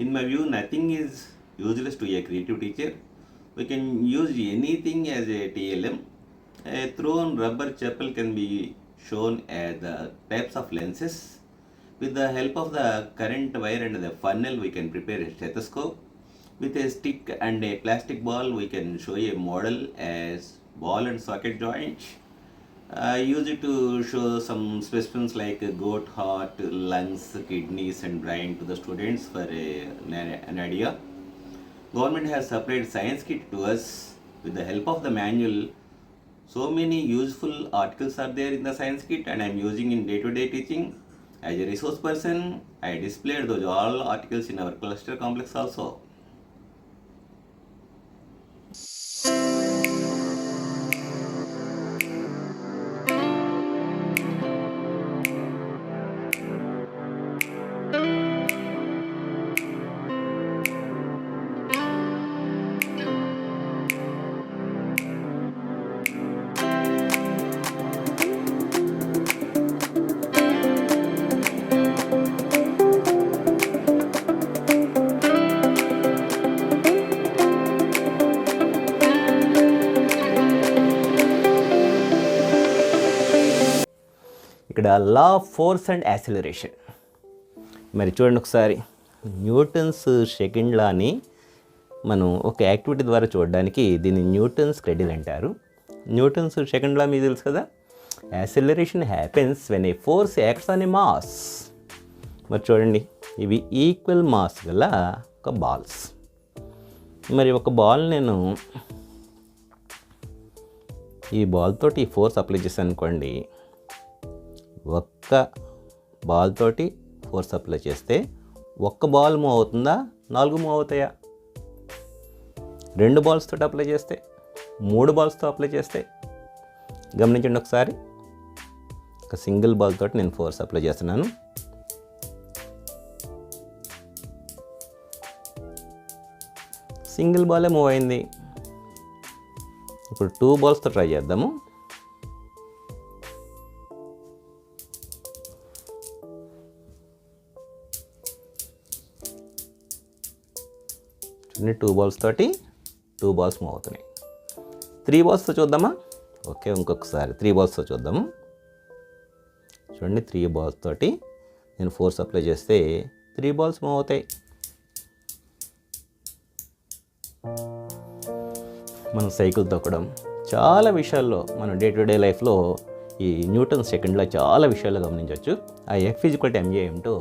In my view, nothing is useless to a creative teacher. We can use anything as a TLM. A thrown rubber chapel can be shown as the types of lenses. With the help of the current wire and the funnel, we can prepare a stethoscope. With a stick and a plastic ball, we can show a model as ball and socket joints. I use it to show some specimens like goat heart, lungs, kidneys, and brain to the students for an idea. Government has supplied science kit to us. With the help of the manual, so many useful articles are there in the science kit, and I am using in day-to-day teaching. As a resource person, I displayed those all articles in our cluster complex also. ఇక్కడ law of force and acceleration. మరి చూడండి ఒకసారి, Newton's second లాని మనం ఒక activity ద్వారా చూడడానికి దీన్ని Newton's cradle అంటారు. న్యూటన్స్ సెకండ్ లా మీకు తెలుసు కదా, acceleration happens when a force acts on a mass. మరి చూడండి, ఇవి ఈక్వల్ మాస్ గల ఒక బాల్స్. మరి ఒక బాల్ నేను ఈ బాల్ తోటి ఈ ఫోర్స్ అప్లై చేశాను అనుకోండి, ఒక్క బాల్ తోటి ఫోర్స్ అప్లై చేస్తే ఒక్క బాల్ మూవ్ అవుతుందా, 4 మూవ్ అవుతాయా? 2 బాల్స్ తోటి అప్లై చేస్తే, 3 బాల్స్తో అప్లై చేస్తే, గమనించండి ఒకసారి. ఒక సింగిల్ బాల్ తోటి నేను ఫోర్స్ అప్లై చేస్తున్నాను. సింగిల్ బాలే మూవ్ అయింది. ఇప్పుడు 2 బాల్స్తో ట్రై చేద్దాము. చూడండి, 2 బాల్స్ తోటి 2 బాల్స్ మూవ్ అవుతున్నాయి. 3 బాల్స్తో చూద్దామా? ఓకే, ఇంకొకసారి 3 బాల్స్తో చూద్దాము. చూడండి, 3 బాల్స్ తోటి నేను ఫోర్స్ అప్లై చేస్తే 3 బాల్స్ మూవ్ అవుతాయి. మనం సైకిల్ తొక్కడం, చాలా విషయాల్లో మనం డే టు డే లైఫ్లో ఈ న్యూటన్ సెకండ్లో చాలా విషయాలు గమనించవచ్చు. ఆ F=ma ఏమిటో,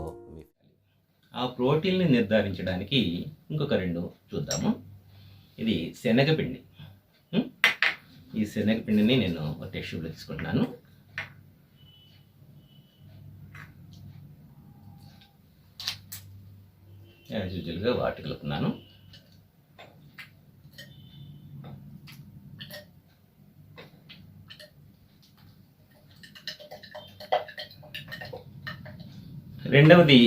ఆ ప్రోటీన్ని నిర్ధారించడానికి ఇంకొక 2 చూద్దాము. ఇది శనగపిండి. ఈ శనగపిండిని నేను ఒక టిష్యూలో తీసుకుంటున్నాను. యాజ్ యూజువల్గా వాటర్ కలుపుతున్నాను. రెండవది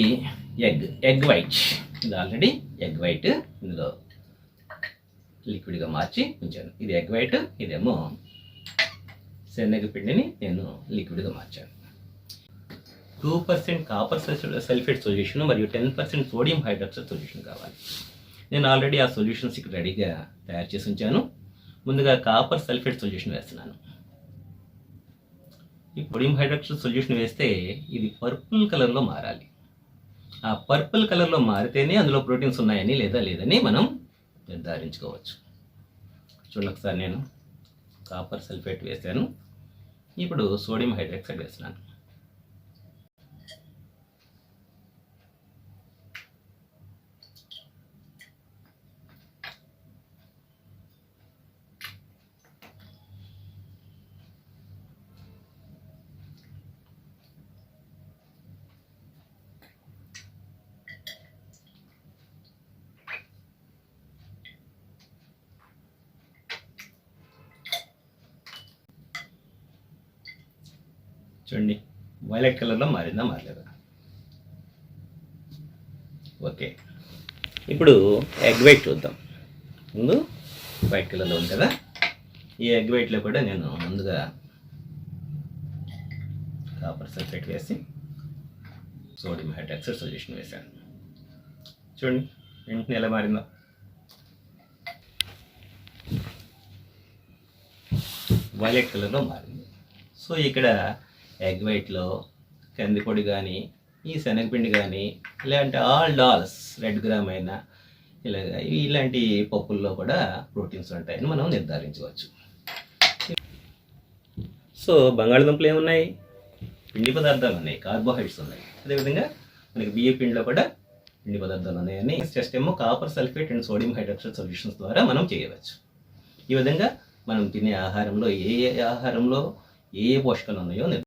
ఎగ్ వైట్. ఇది ఆల్రెడీ ఎగ్ వైట్ ఇందులో లిక్విడ్గా మార్చి ఉంచాను. ఇది ఎగ్ వైట్, ఇదేమో శనగపిండిని నేను లిక్విడ్గా మార్చాను. 2% కాపర్ సల్ఫేట్ సొల్యూషన్ మరియు 10% సోడియం హైడ్రాక్సైడ్ సొల్యూషన్ కావాలి. నేను ఆల్రెడీ ఆ సొల్యూషన్స్ ఇక్కడ రెడీగా తయారు చేసి ఉంచాను. ముందుగా కాపర్ సల్ఫేట్ సొల్యూషన్ వేస్తున్నాను. ఈ సోడియం హైడ్రాక్సైడ్ సొల్యూషన్ వేస్తే ఇది పర్పుల్ కలర్లో మారాలి. ఆ పర్పుల్ కలర్లో మారితేనే అందులో ప్రోటీన్స్ ఉన్నాయని లేదా లేదని మనం నిర్ధారించుకోవచ్చు. చూడండి ఒకసారి, నేను కాపర్ సల్ఫేట్ వేసాను. ఇప్పుడు సోడియం హైడ్రాక్సైడ్ వేస్తున్నాను. చూడండి, వైలెట్ కలర్లో మారిందా మారలేదా? ఓకే, ఇప్పుడు ఎగ్ వైట్ చూద్దాం. ముందు వైట్ కలర్లో ఉంది కదా, ఈ ఎగ్ వైట్లో కూడా నేను ముందుగా కాపర్ సల్ఫేట్ వేసి సోడియం హైడ్రాక్సైడ్ సొల్యూషన్ వేసాను. చూడండి, వెంటనే ఎలా మారిందో. వైలెట్ కలర్లో మారింది. సో ఇక్కడ ఎగ్ వైట్లో కందిపొడి కానీ, ఈ శనగపిండి కానీ, ఇలాంటి ఆల్ డాల్స్ రెడ్ గ్రామ్ అయినా ఇలాంటి పప్పుల్లో కూడా ప్రోటీన్స్ ఉంటాయని మనం నిర్ధారించవచ్చు. సో బంగాళదుంపలు ఏమున్నాయి? పిండి పదార్థాలు ఉన్నాయి, కార్బోహైడ్రేట్స్ ఉన్నాయి. అదేవిధంగా మనకి బియ్య పిండిలో కూడా పిండి పదార్థాలు ఉన్నాయని టెస్ట్ ఏమో copper sulphate and sodium hydroxide solutions ద్వారా మనం చేయవచ్చు. ఈ విధంగా మనం తినే ఆహారంలో ఏ ఆహారంలో ఏ పోషకాలు ఉన్నాయో